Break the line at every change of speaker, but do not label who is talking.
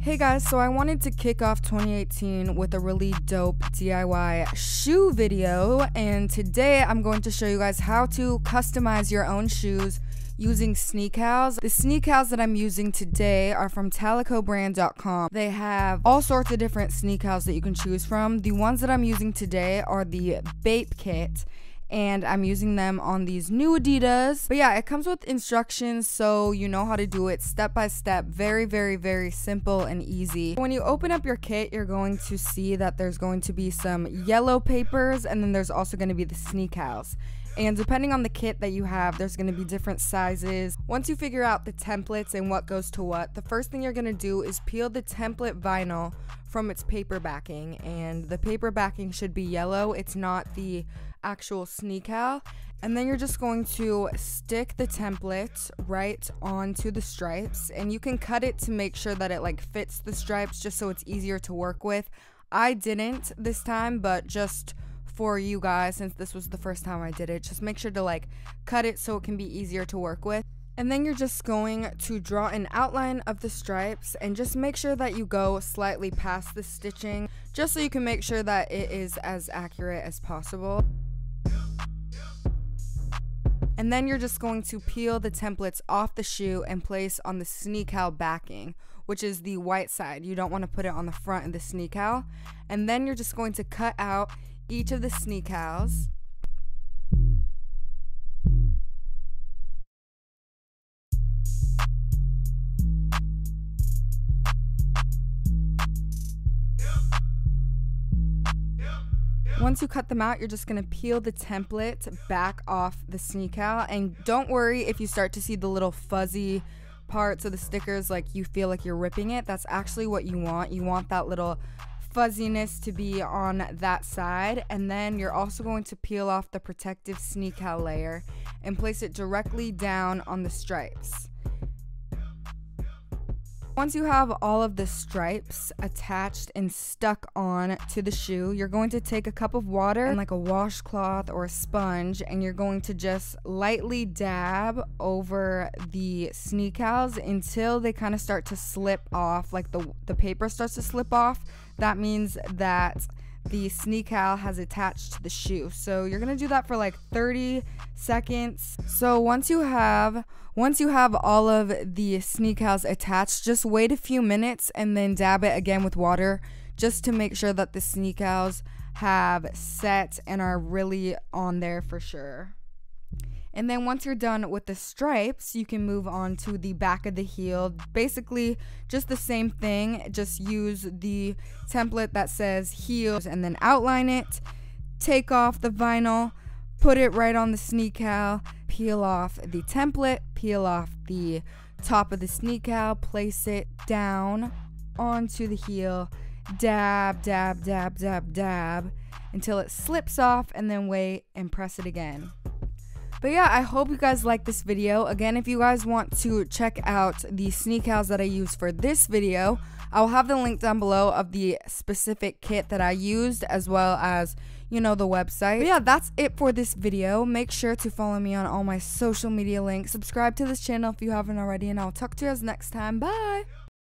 Hey guys, so I wanted to kick off 2018 with a really dope DIY shoe video, and today I'm going to show you guys how to customize your own shoes using SNEAKALS. The SNEAKALS that I'm using today are from talicobrand.com. They have all sorts of different SNEAKALS that you can choose from. The ones that I'm using today are the Bape kit, and I'm using them on these new ADIDAS. But yeah, it comes with instructions so you know how to do it step by step. Very, very, very simple and easy. When you open up your kit, you're going to see that there's going to be some yellow papers, and then there's also going to be the SNEAKALS. And depending on the kit that you have, there's going to be different sizes. Once you figure out the templates and what goes to what, the first thing you're going to do is peel the template vinyl from its paper backing. And the paper backing should be yellow. It's not the actual SNEAKAL. And then you're just going to stick the template right onto the stripes. And you can cut it to make sure that it like fits the stripes just so it's easier to work with. I didn't this time, but just for you guys, since this was the first time I did it, just make sure to like cut it so it can be easier to work with. And then you're just going to draw an outline of the stripes and just make sure that you go slightly past the stitching, just so you can make sure that it is as accurate as possible. And then you're just going to peel the templates off the shoe and place on the SNEAKAL backing, which is the white side. You don't want to put it on the front of the SNEAKAL. And then you're just going to cut out each of the SNEAKALs. Once you cut them out, you're just going to peel the template back off the SNEAKAL. And don't worry if you start to see the little fuzzy parts of the stickers, like you feel like you're ripping it. That's actually what you want. You want that little fuzziness to be on that side. And then you're also going to peel off the protective SNEAKAL layer and place it directly down on the stripes. Once you have all of the stripes attached and stuck on to the shoe, you're going to take a cup of water and like a washcloth or a sponge, and you're going to just lightly dab over the SNEAKALs until they kind of start to slip off, like the paper starts to slip off. That means that the SNEAKAL has attached to the shoe. So you're gonna do that for like 30 seconds. So once you have all of the SNEAKALs attached, just wait a few minutes and then dab it again with water just to make sure that the SNEAKALs have set and are really on there for sure. And then once you're done with the stripes, you can move on to the back of the heel. Basically, just the same thing. Just use the template that says heels and then outline it. Take off the vinyl, put it right on the SNEAKAL, peel off the template, peel off the top of the SNEAKAL, place it down onto the heel, dab, dab, dab, dab, dab, until it slips off, and then wait and press it again. But yeah, I hope you guys like this video. Again, if you guys want to check out the SNEAKALs that I use for this video, I'll have the link down below of the specific kit that I used, as well as, you know, the website. But yeah, that's it for this video. Make sure to follow me on all my social media links. Subscribe to this channel if you haven't already, and I'll talk to you guys next time. Bye!